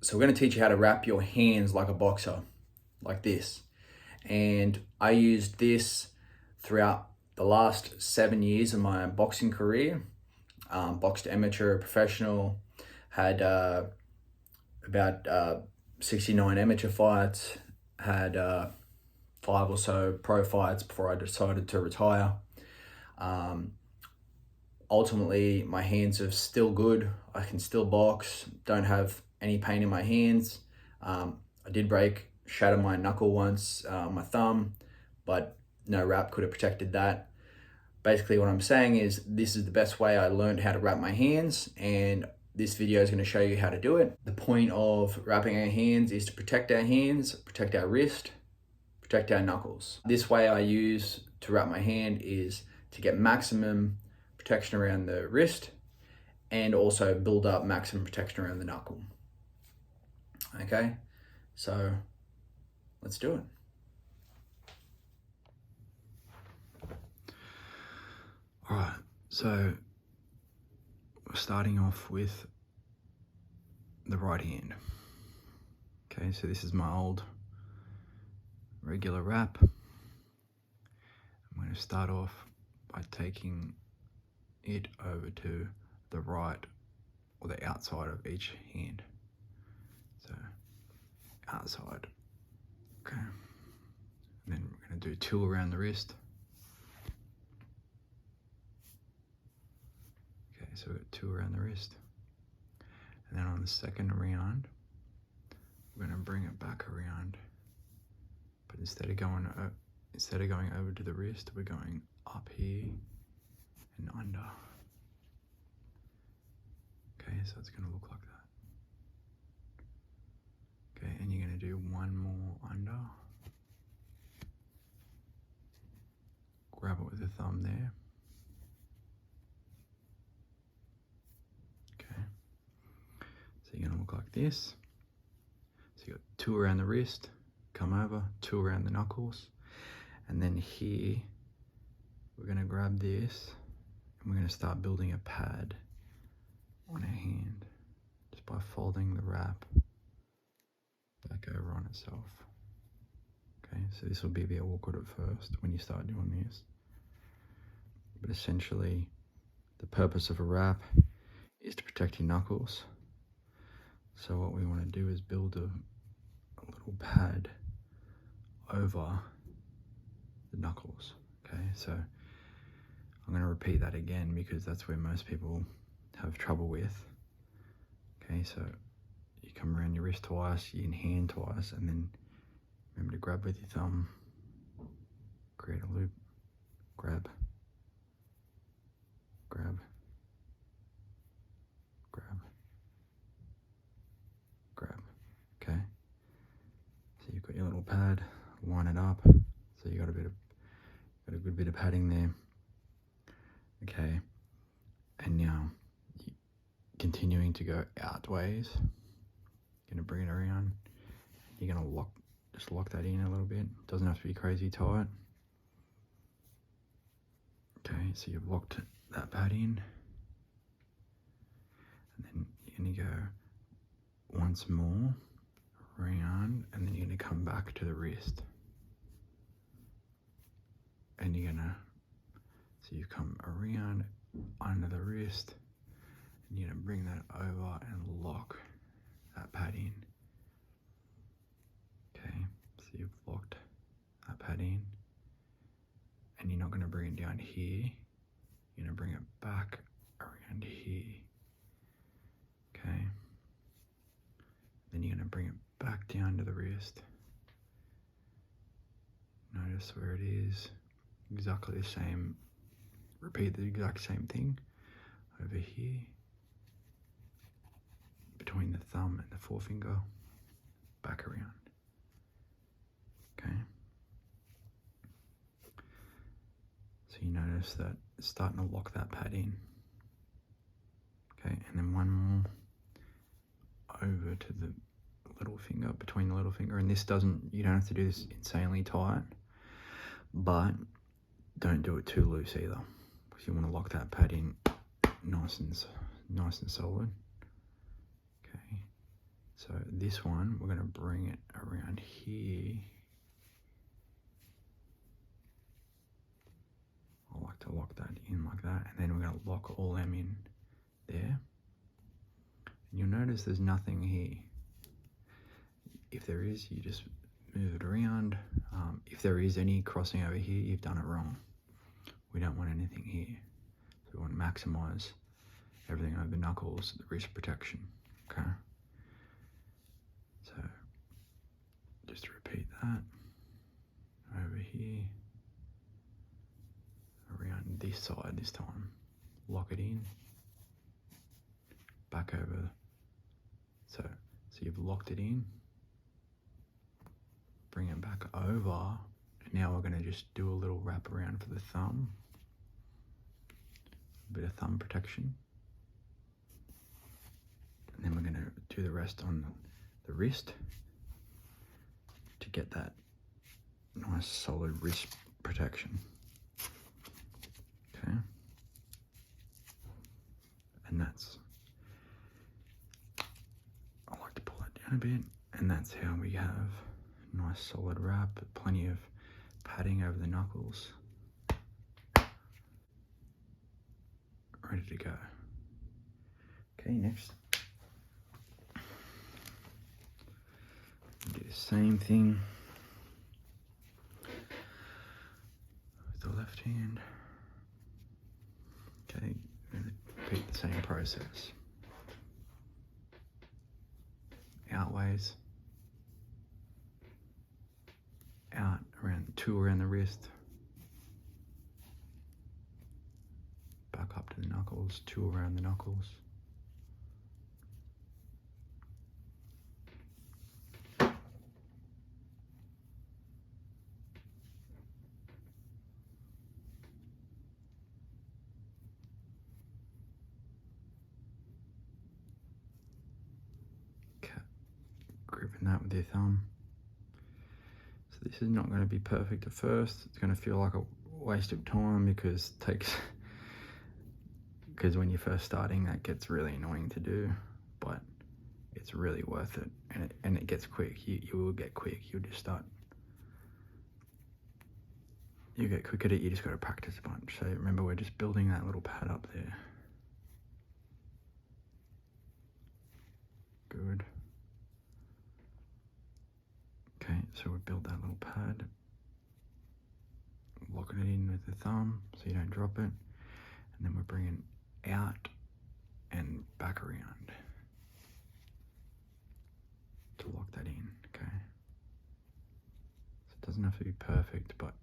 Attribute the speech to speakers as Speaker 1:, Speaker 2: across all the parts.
Speaker 1: So we're going to teach you how to wrap your hands like a boxer, like this. And I used this throughout the last 7 years of my boxing career. Boxed amateur, professional, had about 69 amateur fights, had 5 or so pro fights before I decided to retire. Ultimately, my hands are still good. I can still box, don't have any pain in my hands. I did shatter my knuckle once, my thumb, but no wrap could have protected that. Basically what I'm saying is this is the best way I learned how to wrap my hands, and this video is going to show you how to do it. The point of wrapping our hands is to protect our hands, protect our wrist, protect our knuckles. This way I use to wrap my hand is to get maximum protection around the wrist and also build up maximum protection around the knuckle. Okay, so let's do it. All right, so we're starting off with the right hand. Okay, so this is my old regular wrap. I'm going to start off by taking it over to the right or the outside of each hand. So outside, okay. And then we're going to do 2 around the wrist. Okay, so we've got 2 around the wrist. And then on the second round, we're going to bring it back around. But instead of going over to the wrist, we're going up here and under. Okay, so it's going to look like that. Okay, and you're going to do 1 more under. Grab it with the thumb there. Okay, so you're going to look like this. So you got 2 around the wrist, come over, 2 around the knuckles, and then here we're going to grab this and we're going to start building a pad on our hand just by folding the wrap back over on itself. Okay, so this will be a bit awkward at first when you start doing this, but essentially the purpose of a wrap is to protect your knuckles. So what we want to do is build a little pad over the knuckles. Okay, so I'm going to repeat that again because that's where most people have trouble with. Okay, so you come around your wrist twice, your hand twice, and then remember to grab with your thumb, create a loop, grab, grab, grab, grab. Okay, so you've got your little pad, line it up, so you got a good bit of padding there. Okay, and now continuing to go outways, you're gonna bring it around. You're gonna just lock that in a little bit. Doesn't have to be crazy tight. Okay, so you've locked that pad in, and then you're gonna go once more around, and then you're gonna come back to the wrist, and so you come around under the wrist, and you're gonna bring that over and lock that pad in. Okay, so you've locked that pad in, and you're not gonna bring it down here, you're gonna bring it back around here. Okay, then you're gonna bring it back down to the wrist. Notice where it is, exactly the same. Repeat the exact same thing over here, between the thumb and the forefinger, back around. Okay, so you notice that it's starting to lock that pad in. Okay, and then 1 more over to the little finger, between the little finger, and you don't have to do this insanely tight, but don't do it too loose either, because you want to lock that pad in nice and solid. Okay, So this one, we're going to bring it around here. I like to lock that in like that, and then we're going to lock all them in there. And you'll notice there's nothing here. If there is, you just move it around. If there is any crossing over here, you've done it wrong. We don't want anything here. So we want to maximize everything over knuckles, the wrist protection, okay? So just repeat that over here, around this side this time. Lock it in, back over. So you've locked it in, bring it back over, and now we're going to just do a little wrap around for the thumb, a bit of thumb protection, and then we're going to do the rest on the wrist to get that nice solid wrist protection. Okay, and that's, I like to pull that down a bit, and that's how we have a nice solid wrap, plenty of padding over the knuckles, ready to go. Okay, next do the same thing with the left hand. Okay, repeat the same process. Outways, out around 2 around the wrist, back up to the knuckles, 2 around the knuckles. Gripping that with your thumb. So this is not going to be perfect at first. It's going to feel like a waste of time because when you're first starting, that gets really annoying to do, but it's really worth it, and it gets quick. You will get quick. You'll just start. You get quick at it. You just got to practice a bunch. So remember, we're just building that little pad up there. Good. Okay, so we build that little pad, locking it in with the thumb so you don't drop it, and then we're bringing out and back around to lock that in, okay? So it doesn't have to be perfect, but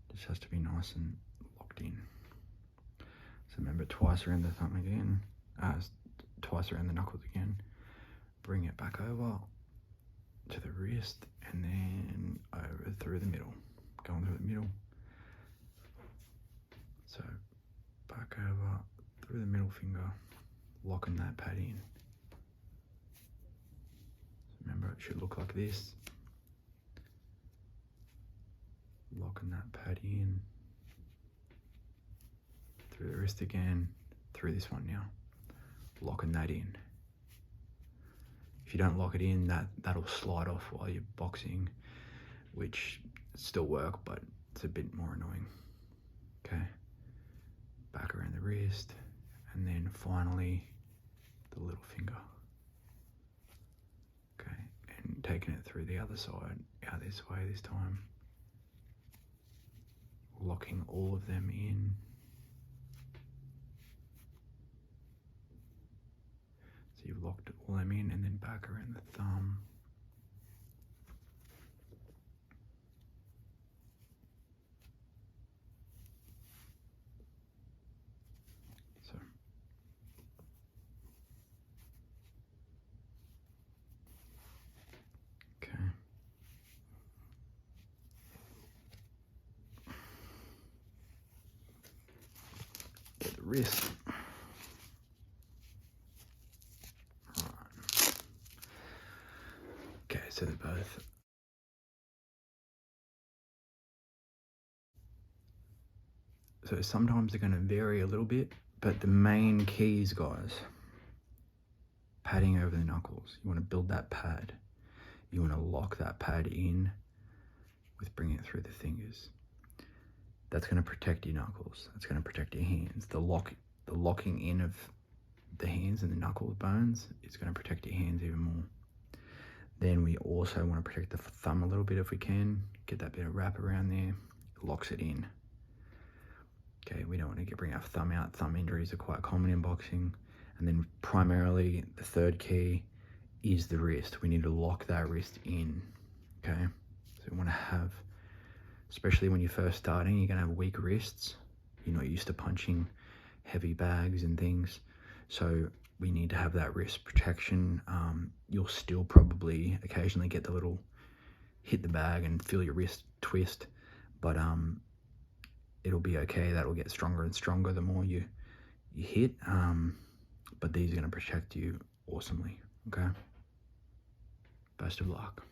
Speaker 1: it just has to be nice and locked in. So remember, twice around the thumb again, twice around the knuckles again, bring it back over to the wrist, and then over through the middle, going through the middle. So back over through the middle finger, locking that pad in. So remember, it should look like this. Locking that pad in, through the wrist again, through this one now, locking that in. If you don't lock it in, that'll slide off while you're boxing, which still work, but it's a bit more annoying. Okay, back around the wrist, and then finally the little finger. Okay, and taking it through the other side, out this way this time, locking all of them in. So you've locked all them in, and then back around the thumb. So okay. Get the wrist. Okay, so they're both. So sometimes they're going to vary a little bit, but the main keys, guys, padding over the knuckles. You want to build that pad. You want to lock that pad in with bringing it through the fingers. That's going to protect your knuckles. That's going to protect your hands. The locking in of the hands and the knuckle bones is going to protect your hands even more. Then we also want to protect the thumb a little bit if we can. Get that bit of wrap around there. It locks it in. Okay, we don't want to bring our thumb out. Thumb injuries are quite common in boxing. And then primarily the third key is the wrist. We need to lock that wrist in. Okay, so we want to have, especially when you're first starting, you're going to have weak wrists. You're not used to punching heavy bags and things. So we need to have that wrist protection. You'll still probably occasionally get the little hit the bag and feel your wrist twist, but it'll be okay. That'll get stronger and stronger the more you hit. But these are going to protect you awesomely. Okay. Best of luck.